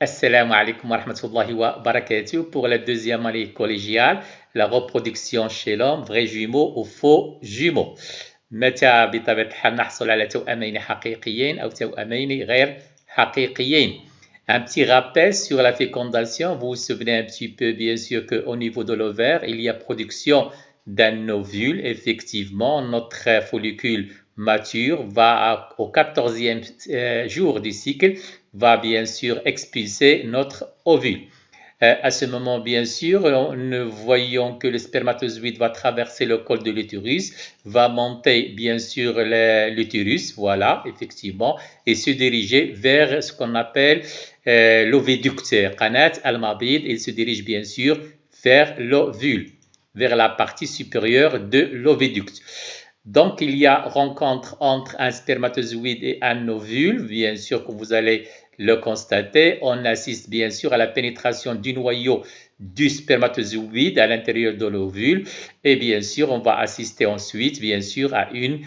Assalamu alaikum wa rahmatullahi wa barakatuh. Pour la deuxième année collégiale, la reproduction chez l'homme, vrai jumeau ou faux jumeau. متى بطبيعة الحال نحصل على توأمين حقيقيين أو توأمين غير حقيقيين. Un petit rappel sur la fécondation. Vous vous souvenez un petit peu, bien sûr, qu'au niveau de l'ovaire, il y a production d'un ovule. Effectivement, notre follicule mature va au 14e jour du cycle, va bien sûr expulser notre ovule. À ce moment, bien sûr, nous voyons que le spermatozoïde va traverser le col de l'utérus, va monter, bien sûr, l'utérus, voilà, effectivement, et se diriger vers ce qu'on appelle l'oviducte, qanat al-mabid. Il se dirige, bien sûr, vers l'ovule, vers la partie supérieure de l'oviducte. Donc, il y a rencontre entre un spermatozoïde et un ovule, bien sûr que vous allez le constater. On assiste bien sûr à la pénétration du noyau du spermatozoïde à l'intérieur de l'ovule et bien sûr on va assister ensuite bien sûr à une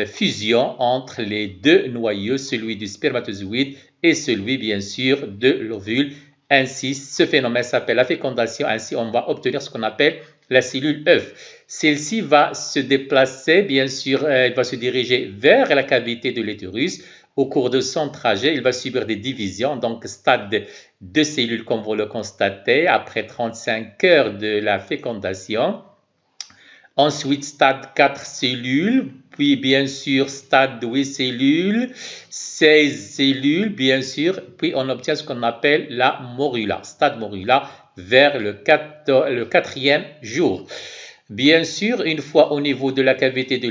fusion entre les deux noyaux, celui du spermatozoïde et celui bien sûr de l'ovule. Ainsi, ce phénomène s'appelle la fécondation. Ainsi, on va obtenir ce qu'on appelle la cellule œuf. Celle-ci va se déplacer, bien sûr, elle va se diriger vers la cavité de l'utérus. Au cours de son trajet, il va subir des divisions, donc stade de cellules comme vous le constatez, après 35 heures de la fécondation. Ensuite, stade 4 cellules, puis bien sûr stade 8 cellules, 16 cellules, bien sûr, puis on obtient ce qu'on appelle la morula, stade morula, vers le 4e jour. Bien sûr, une fois au niveau de la cavité de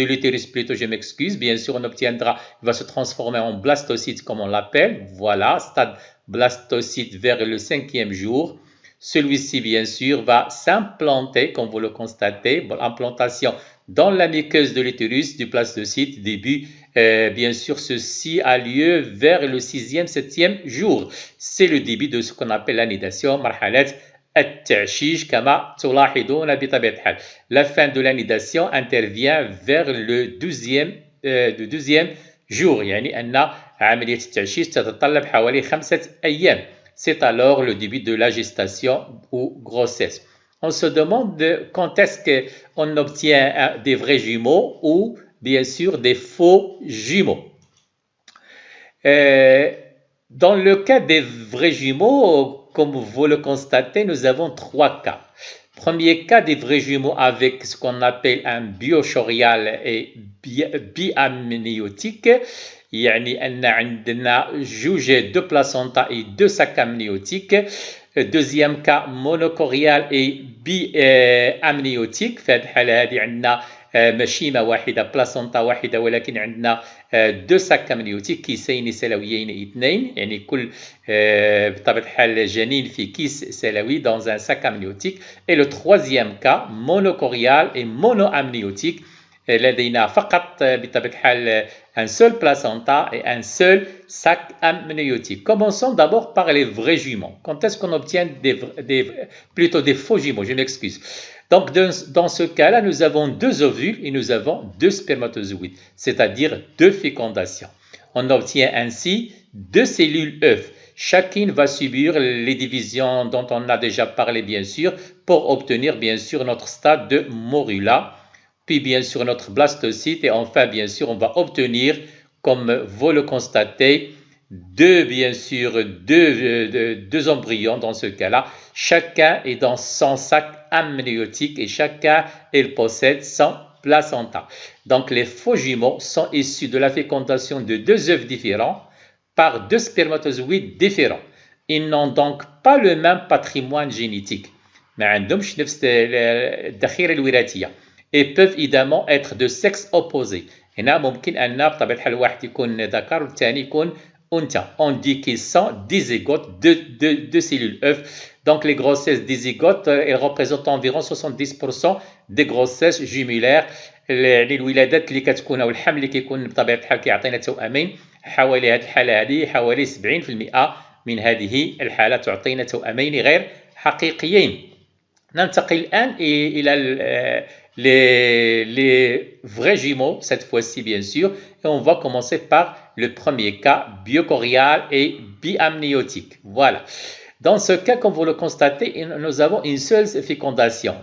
l'utérus plutôt, je m'excuse, bien sûr, on obtiendra, il va se transformer en blastocyte comme on l'appelle, voilà, stade blastocyte vers le 5e jour. Celui-ci, bien sûr, va s'implanter, comme vous le constatez, implantation dans la muqueuse de l'utérus du blastocyte, début, bien sûr, ceci a lieu vers le 6e, 7e jour. C'est le début de ce qu'on appelle l'anidation, marhalat التعشيش كما تلاحظون بطبيعة الحال. La fin de l'anidation intervient vers le 12e jour. يعني أن عملية التعشيش تتطلب حوالي 5 أيام. C'est alors le début de la gestation ou grossesse. On se demande quand est-ce qu'on obtient des vrais jumeaux ou bien sûr des faux jumeaux. Dans le cas des vrais jumeaux, comme vous le constatez, nous avons 3 cas. Premier cas des vrais jumeaux avec ce qu'on appelle un biochorial et biamniotique. يعني أن عندنا deux placentas et 2 sacs amniotiques. Deuxième cas monocorial et biamniotique. في هذه الحالة هذه عندنا مشيمة واحدة بلاسنتا واحدة ولكن عندنا 2 sacs amniotiques كيسين سلويين اثنين يعني كل بطبيعة الحال جنين في كيس سلوي dans un sac amniotique. Et le troisième cas monocorial et monoamniotique. لدينا فقط بطبيعة الحال un seul placenta et un seul sac amniotique. Commençons d'abord par les vrais jumeaux. Quand est-ce qu'on obtient plutôt des faux jumeaux? Je m'excuse. Donc, dans ce cas-là, nous avons 2 ovules et nous avons 2 spermatozoïdes, c'est-à-dire 2 fécondations. On obtient ainsi 2 cellules œufs. Chacune va subir les divisions dont on a déjà parlé, bien sûr, pour obtenir, bien sûr, notre stade de morula, puis, bien sûr, notre blastocyte et enfin, bien sûr, on va obtenir, comme vous le constatez, deux embryons dans ce cas-là. Chacun est dans son sac amniotique et chacun, il possède son placenta. Donc, les faux jumeaux sont issus de la fécondation de 2 œufs différents par 2 spermatozoïdes différents. Ils n'ont donc pas le même patrimoine génétique. ما عندهمش نفس الذخيرة الوراثية. Et peuvent évidemment être de sexe opposé. هنا ممكن أن بطبيعة الحال واحد يكون ذكر والثاني يكون أنثى. On dit qu'ils sont dizygotes de cellules œufs. Donc les grossesses dizygotes, elles représentent environ 70% des grossesses jumelaires. الولادات اللي كتكون أو الحمل اللي كيكون بطبيعة الحال كيعطينا توأمين حوالي هذه الحالة هذه حوالي 70% من هذه الحالة تعطينا توأمين غير حقيقيين. ننتقل الآن إلى les vrais jumeaux, cette fois-ci bien sûr, et on va commencer par le premier cas, biochorial et biamniotique. Voilà. Dans ce cas, comme vous le constatez, nous avons une seule fécondation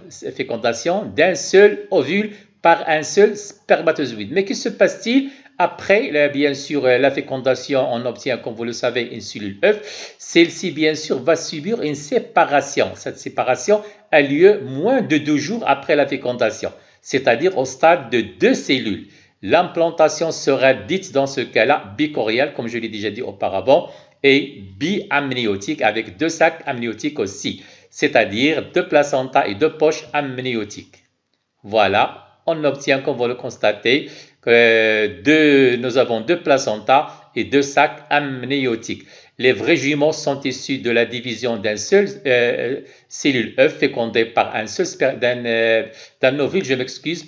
d'un seul ovule par un seul spermatozoïde. Mais que se passe-t-il après, bien sûr, la fécondation? On obtient, comme vous le savez, une cellule œuf. Celle-ci, bien sûr, va subir une séparation. Cette séparation a lieu moins de 2 jours après la fécondation, c'est-à-dire au stade de 2 cellules. L'implantation sera dite dans ce cas-là bichoriale, comme je l'ai déjà dit auparavant, et biamniotique avec 2 sacs amniotiques aussi, c'est-à-dire 2 placentas et 2 poches amniotiques. Voilà, on obtient, comme vous le constatez, que nous avons 2 placentas et 2 sacs amniotiques. Les vrais jumeaux sont issus de la division d'un seul cellule œuf fécondée par un seul d'un ovule, je m'excuse,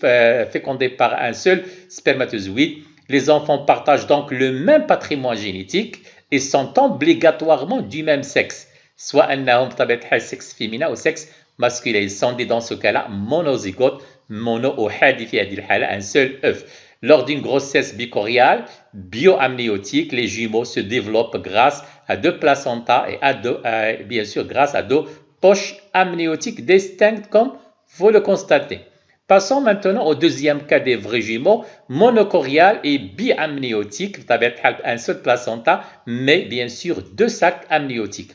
fécondé par un seul spermatozoïde. Les enfants partagent donc le même patrimoine génétique et sont obligatoirement du même sexe, soit un sexe féminin ou sexe masculin. Ils sont dans ce cas-là monozygotes, mono ou hadi fi hadhihi الحالة, un seul œuf. Lors d'une grossesse bichoriale bioamniotique, les jumeaux se développent grâce à 2 placentas et bien sûr grâce à 2 poches amniotiques distinctes, comme vous le constatez. Passons maintenant au deuxième cas des vrais jumeaux, monochorial et biamniotique, un seul placenta, mais bien sûr 2 sacs amniotiques.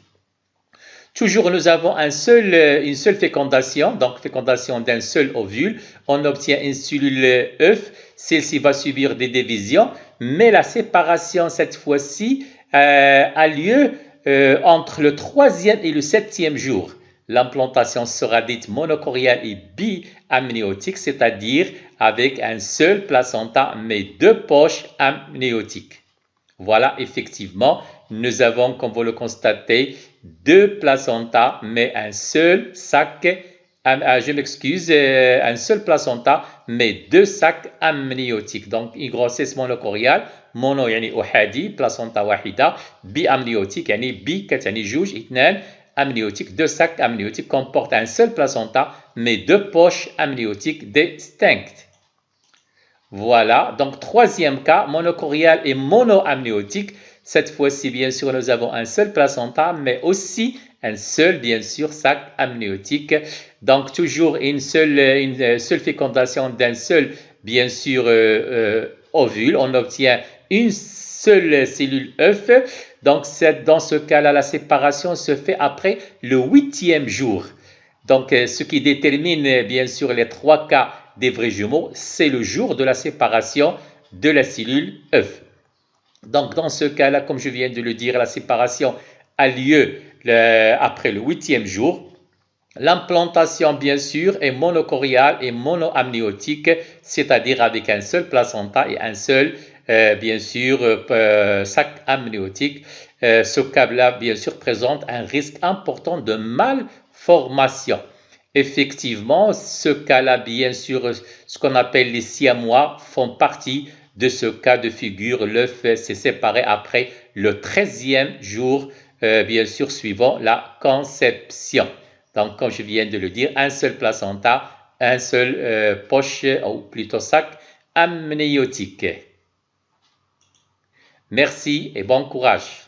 Toujours, nous avons une seule fécondation, donc fécondation d'un seul ovule. On obtient une cellule œuf. Celle-ci va subir des divisions, mais la séparation, cette fois-ci, a lieu entre le 3e et le 7e jour. L'implantation sera dite monochoriale et biamniotique, c'est-à-dire avec un seul placenta, mais 2 poches amniotiques. Voilà, effectivement, nous avons, comme vous le constatez, 2 placentas, mais un seul sac, je m'excuse, un seul placenta, mais 2 sacs amniotiques. Donc, une grossesse monochoriale, mono يعني أحادي, placenta واحدة, biamniotique, يعني بي كتعني جوج اثنان, amniotique, 2 sacs amniotiques comportent un seul placenta, mais 2 poches amniotiques distinctes. Voilà, donc troisième cas, monochorial et monoamniotique. Cette fois-ci, bien sûr, nous avons un seul placenta, mais aussi un seul, bien sûr, sac amniotique. Donc, toujours une seule fécondation d'un seul, bien sûr, ovule. On obtient une seule cellule œuf. Donc, dans ce cas-là, la séparation se fait après le 8e jour. Donc, ce qui détermine, bien sûr, les 3 cas des vrais jumeaux, c'est le jour de la séparation de la cellule œuf. Donc, dans ce cas-là, comme je viens de le dire, la séparation a lieu après le 8e jour. L'implantation, bien sûr, est monochoriale et monoamniotique, c'est-à-dire avec un seul placenta et un seul, bien sûr, sac amniotique. Ce cas-là, bien sûr, présente un risque important de malformation. Effectivement, ce cas-là, bien sûr, ce qu'on appelle les siamois font partie de ce cas de figure. L'œuf s'est séparé après le 13e jour, bien sûr, suivant la conception. Donc, comme je viens de le dire, un seul placenta, un seul poche, ou plutôt sac amniotique. Merci et bon courage.